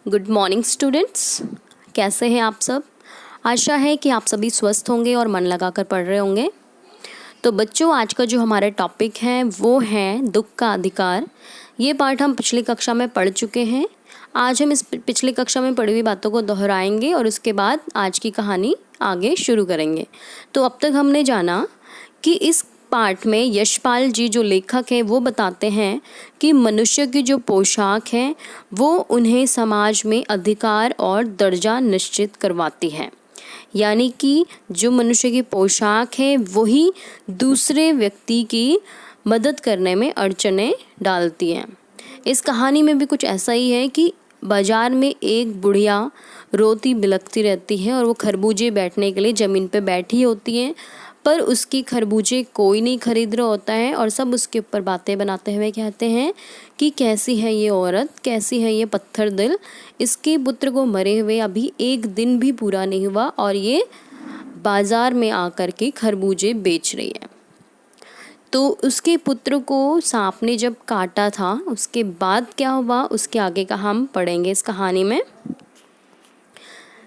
Good morning students, कैसे हैं आप सब। आशा है कि आप सभी स्वस्थ होंगे और मन लगाकर पढ़ रहे होंगे। तो बच्चों, आज का जो हमारा टॉपिक है वो है दुख का अधिकार। ये पाठ हम पिछली कक्षा में पढ़ चुके हैं। आज हम इस पिछली कक्षा में पढ़ी हुई बातों को दोहराएंगे और उसके बाद आज की कहानी आगे शुरू करेंगे। तो अब तक हमने जाना कि इस पाठ में यशपाल जी जो लेखक हैं वो बताते हैं कि मनुष्य की जो पोशाक है वो उन्हें समाज में अधिकार और दर्जा निश्चित करवाती है। यानी कि जो मनुष्य की पोशाक है वही दूसरे व्यक्ति की मदद करने में अड़चने डालती है। इस कहानी में भी कुछ ऐसा ही है कि बाजार में एक बुढ़िया रोती बिलखती रहती है और वो खरबूजे बैठने के लिए ज़मीन पे बैठी होती है, पर उसकी खरबूजे कोई नहीं खरीद रहा होता है और सब उसके ऊपर बातें बनाते हुए कहते हैं कि कैसी है ये औरत, कैसी है ये पत्थर दिल, इसके पुत्र को मरे हुए अभी एक दिन भी पूरा नहीं हुआ और ये बाजार में आकर के खरबूजे बेच रही है। तो उसके पुत्र को सांप ने जब काटा था उसके बाद क्या हुआ, उसके आगे का हम पढ़ेंगे इस कहानी में।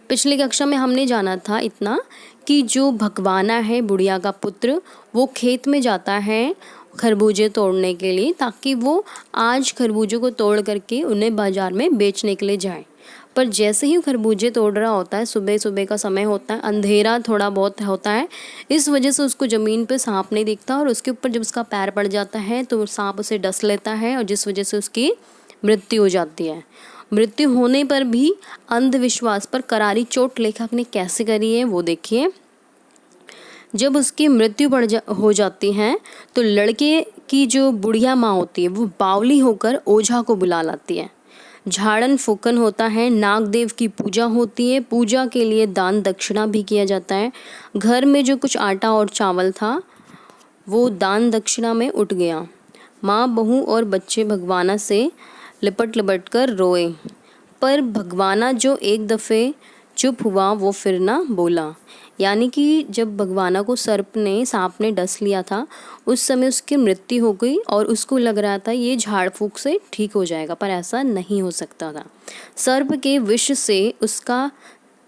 पिछली कक्षा में हमने जाना था इतना कि जो भगवाना है बुढ़िया का पुत्र, वो खेत में जाता है खरबूजे तोड़ने के लिए ताकि वो आज खरबूजों को तोड़ करके उन्हें बाजार में बेचने के लिए जाए। पर जैसे ही खरबूजे तोड़ रहा होता है, सुबह सुबह का समय होता है, अंधेरा थोड़ा बहुत होता है, इस वजह से उसको ज़मीन पे सांप नहीं दिखता और उसके ऊपर जब उसका पैर पड़ जाता है तो सांप उसे डस लेता है और जिस वजह से उसकी मृत्यु हो जाती है। मृत्यु होने पर भी अंधविश्वास पर करारी चोट लेखक ने कैसे करी है वो देखिए। जब उसकी मृत्यु हो जाती है तो लड़के की जो बुढ़िया माँ होती है वो बावली होकर ओझा को बुला लाती है। झाड़न फूकन होता है, नागदेव की पूजा होती है, पूजा के लिए दान दक्षिणा भी किया जाता है। घर में जो कुछ आटा और चावल था वो दान दक्षिणा में उठ गया। माँ, बहू और बच्चे भगवाना से लिपट लिपट कर रोए, पर भगवाना जो एक दफ़े चुप हुआ वो फिर ना बोला। यानी कि जब भगवाना को सांप ने डस लिया था उस समय उसकी मृत्यु हो गई और उसको लग रहा था ये झाड़ फूक से ठीक हो जाएगा, पर ऐसा नहीं हो सकता था। सर्प के विष से उसका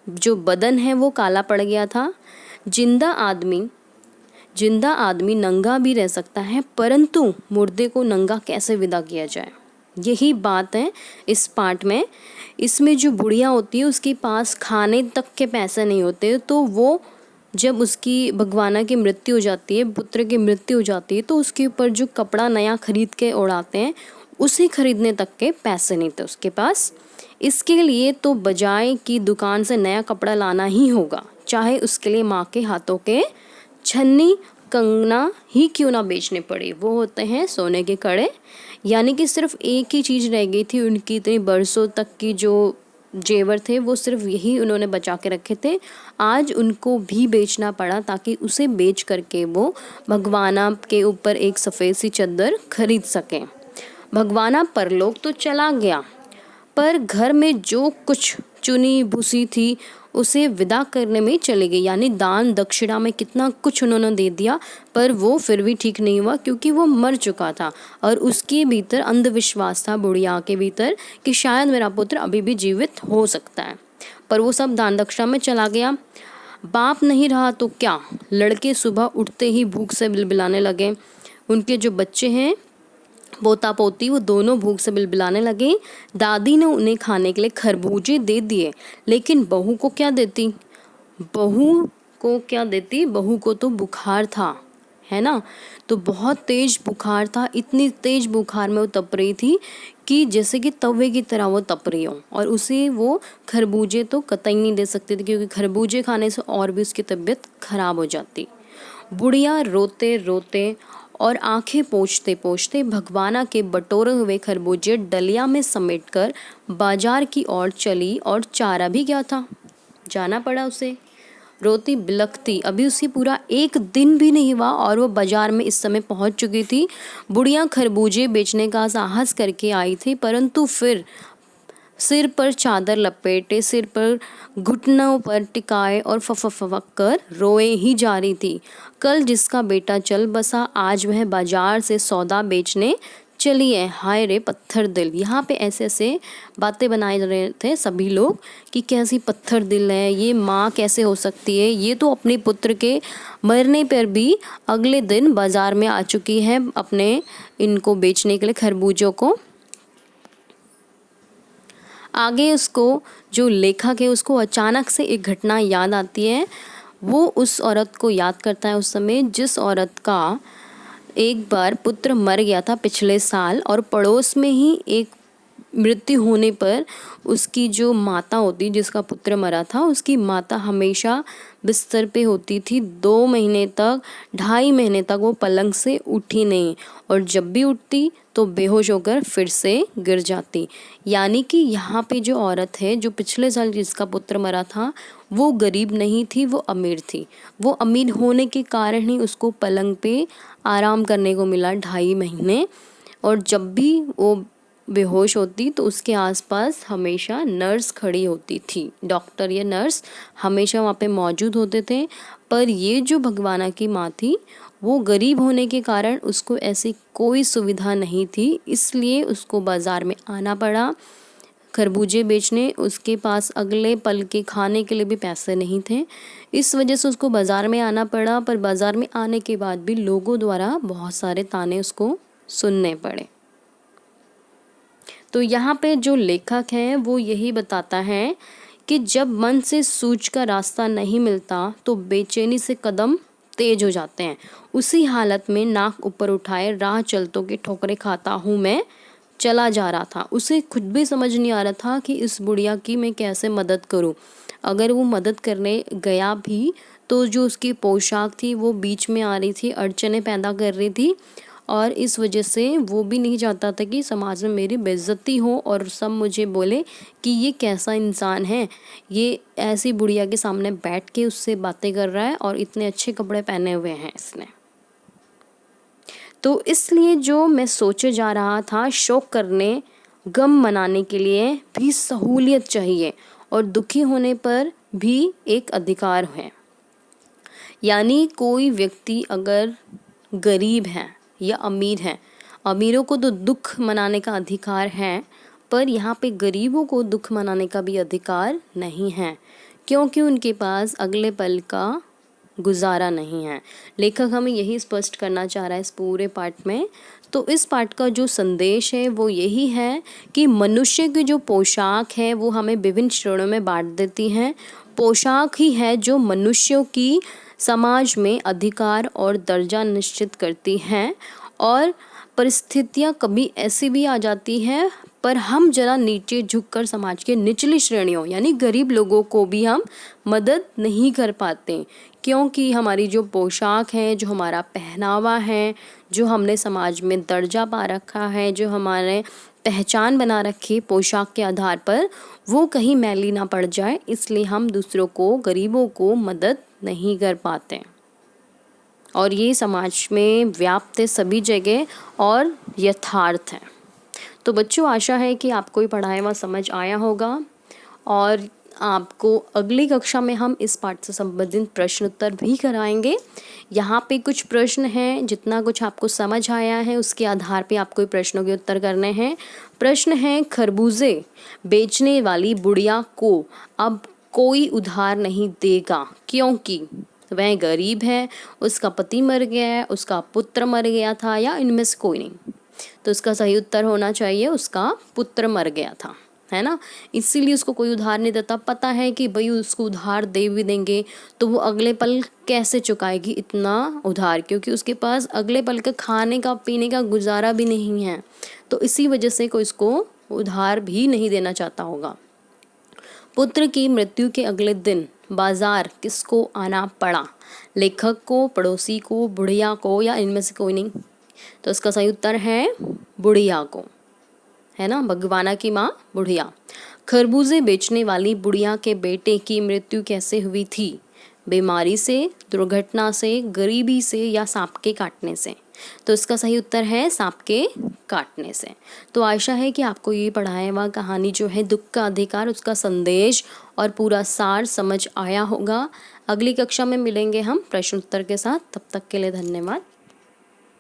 जो बदन है वो काला पड़ गया था। जिंदा आदमी नंगा भी रह सकता है, परंतु मुर्दे को नंगा कैसे विदा किया जाए, यही बात है इस पाठ में। इसमें जो बुढ़िया होती है उसके पास खाने तक के पैसे नहीं होते, तो वो जब उसकी भगवाना की मृत्यु हो जाती है, पुत्र की मृत्यु हो जाती है, तो उसके ऊपर जो कपड़ा नया खरीद के उड़ाते हैं उसे खरीदने तक के पैसे नहीं थे उसके पास। इसके लिए तो बजाय कि दुकान से नया कपड़ा लाना ही होगा, चाहे उसके लिए माँ के हाथों के छन्नी कंगना ही क्यों ना बेचने पड़े, वो होते हैं सोने के कड़े। यानी कि सिर्फ एक ही चीज़ रह गई थी उनकी, इतनी बरसों तक की जो जेवर थे वो सिर्फ यही उन्होंने बचा के रखे थे, आज उनको भी बेचना पड़ा ताकि उसे बेच करके वो भगवाना के ऊपर एक सफ़ेद सी चादर खरीद सकें। भगवाना परलोक तो चला गया, पर घर में जो कुछ चुनी भूसी थी उसे विदा करने में चली गई। यानी दान दक्षिणा में कितना कुछ उन्होंने दे दिया, पर वो फिर भी ठीक नहीं हुआ क्योंकि वो मर चुका था और उसके भीतर अंधविश्वास था बुढ़िया के भीतर कि शायद मेरा पुत्र अभी भी जीवित हो सकता है, पर वो सब दान दक्षिणा में चला गया। बाप नहीं रहा तो क्या, लड़के सुबह उठते ही भूख से बिलबिलाने लगे। उनके जो बच्चे हैं पोता पोती वो दोनों भूख से बिलबिलाने लगे। दादी ने उन्हें खाने के लिए खरबूजे दे दिए, लेकिन बहू को क्या देती, बहू को तो बुखार था, है ना। तो बहुत तेज बुखार था, इतनी तेज बुखार में वो तप रही थी कि जैसे कि तवे की तरह वो तप रही हो, और उसे वो खरबूजे तो कतई नहीं दे सकती थी क्योंकि खरबूजे खाने से और भी उसकी तबीयत खराब हो जाती। बुढ़िया रोते रोते और आंखें पोंछते पोंछते भगवाना के बटोरे हुए खरबूजे डलिया में समेटकर बाजार की ओर चली, और चारा भी क्या था, जाना पड़ा उसे। रोती बिलखती, अभी उसी पूरा एक दिन भी नहीं हुआ और वो बाजार में इस समय पहुंच चुकी थी। बुढ़िया खरबूजे बेचने का साहस करके आई थी, परंतु फिर सिर पर चादर लपेटे, सिर पर घुटनों पर टिकाए और फफक कर रोए ही जा रही थी। कल जिसका बेटा चल बसा आज वह बाजार से सौदा बेचने चलिए हाय रे पत्थर दिल। यहाँ पे ऐसे ऐसे बातें बनाए जा रहे थे सभी लोग कि कैसी पत्थर दिल है, ये माँ कैसे हो सकती है, ये तो अपने पुत्र के मरने पर भी अगले दिन बाजार में आ चुकी है अपने इनको बेचने के लिए, खरबूजों को। आगे उसको जो लेखक है उसको अचानक से एक घटना याद आती है। वो उस औरत को याद करता है उस समय जिस औरत का एक बार पुत्र मर गया था पिछले साल, और पड़ोस में ही एक मृत्यु होने पर उसकी जो माता होती, जिसका पुत्र मरा था, उसकी माता हमेशा बिस्तर पे होती थी 2 महीने तक, 2.5 महीने तक वो पलंग से उठी नहीं, और जब भी उठती तो बेहोश होकर फिर से गिर जाती। यानी कि यहाँ पे जो औरत है, जो पिछले साल जिसका पुत्र मरा था, वो गरीब नहीं थी, वो अमीर थी। वो अमीर होने के कारण ही उसको पलंग पे आराम करने को मिला 2.5 महीने, और जब भी वो बेहोश होती तो उसके आसपास हमेशा नर्स खड़ी होती थी, डॉक्टर या नर्स हमेशा वहाँ पे मौजूद होते थे। पर ये जो भगवाना की माँ थी, वो गरीब होने के कारण उसको ऐसी कोई सुविधा नहीं थी, इसलिए उसको बाज़ार में आना पड़ा खरबूजे बेचने। उसके पास अगले पल के खाने के लिए भी पैसे नहीं थे, इस वजह से उसको बाज़ार में आना पड़ा। पर बाज़ार में आने के बाद भी लोगों द्वारा बहुत सारे ताने उसको सुनने पड़े। तो यहाँ पे जो लेखक है वो यही बताता है कि जब मन से सूझ का रास्ता नहीं मिलता तो बेचैनी से कदम तेज हो जाते हैं। उसी हालत में नाक ऊपर उठाए राह चलतों की ठोकरें खाता हूँ मैं चला जा रहा था। उसे खुद भी समझ नहीं आ रहा था कि इस बुढ़िया की मैं कैसे मदद करूँ। अगर वो मदद करने गया भी तो जो उसकी पोशाक थी वो बीच में आ रही थी, अड़चने पैदा कर रही थी, और इस वजह से वो भी नहीं चाहता था कि समाज में मेरी बेइज्जती हो और सब मुझे बोले कि ये कैसा इंसान है, ये ऐसी बुढ़िया के सामने बैठ के उससे बातें कर रहा है और इतने अच्छे कपड़े पहने हुए हैं इसने। तो इसलिए जो मैं सोचे जा रहा था, शोक करने गम मनाने के लिए भी सहूलियत चाहिए और दुखी होने पर भी एक अधिकार है। यानी कोई व्यक्ति अगर गरीब है या अमीर है, अमीरों को तो दुख मनाने का अधिकार है, पर यहाँ पे गरीबों को दुख मनाने का भी अधिकार नहीं है, क्योंकि उनके पास अगले पल का गुजारा नहीं है। लेखक हमें यही स्पष्ट करना चाह रहा है इस पूरे पाठ में। तो इस पाठ का जो संदेश है वो यही है कि मनुष्य की जो पोशाक है वो हमें विभिन्न श्रेणियों में बांट देती है। पोशाक ही है जो मनुष्यों की समाज में अधिकार और दर्जा निश्चित करती हैं, और परिस्थितियाँ कभी ऐसी भी आ जाती हैं पर हम जरा नीचे झुककर समाज के निचली श्रेणियों यानी गरीब लोगों को भी हम मदद नहीं कर पाते, क्योंकि हमारी जो पोशाक है, जो हमारा पहनावा है, जो हमने समाज में दर्जा पा रखा है, जो हमारे पहचान बना रखी पोशाक के आधार पर, वो कहीं मैली ना पड़ जाए, इसलिए हम दूसरों को, गरीबों को मदद नहीं कर पाते। और ये समाज में व्याप्त है सभी जगह और यथार्थ है। तो बच्चों, आशा है कि आपको ये पढ़ाया हुआ समझ आया होगा, और आपको अगली कक्षा में हम इस पाठ से संबंधित प्रश्न उत्तर भी कराएंगे। यहाँ पे कुछ प्रश्न हैं, जितना कुछ आपको समझ आया है उसके आधार पे आपको प्रश्नों के उत्तर करने हैं। प्रश्न है, खरबूजे बेचने वाली बुढ़िया को अब कोई उधार नहीं देगा क्योंकि वह गरीब है, उसका पति मर गया है, उसका पुत्र मर गया था, या इनमें से कोई नहीं। तो इसका सही उत्तर होना चाहिए उसका पुत्र मर गया था, है ना। इसीलिए उसको कोई उधार नहीं देता। पता है कि भाई उसको उधार दे भी देंगे तो वो अगले पल कैसे चुकाएगी इतना उधार, क्योंकि उसके पास अगले पल का खाने का पीने का गुजारा भी नहीं है। तो इसी वजह से कोई इसको उधार भी नहीं देना चाहता होगा। पुत्र की मृत्यु के अगले दिन बाजार किसको आना पड़ा? लेखक को, पड़ोसी को, बुढ़िया को, या इनमें से कोई नहीं? तो इसका सही उत्तर है बुढ़िया को, है ना। भगवाना की माँ बुढ़िया। खरबूजे बेचने वाली बुढ़िया के बेटे की मृत्यु कैसे हुई थी? बीमारी से, दुर्घटना से, गरीबी से, या सांप के काटने से? तो इसका सही उत्तर है सांप के काटने से। तो आशा है कि आपको ये पढ़ाया हुआ कहानी जो है दुख का अधिकार, उसका संदेश और पूरा सार समझ आया होगा। अगली कक्षा में मिलेंगे हम प्रश्न उत्तर के साथ। तब तक के लिए धन्यवाद।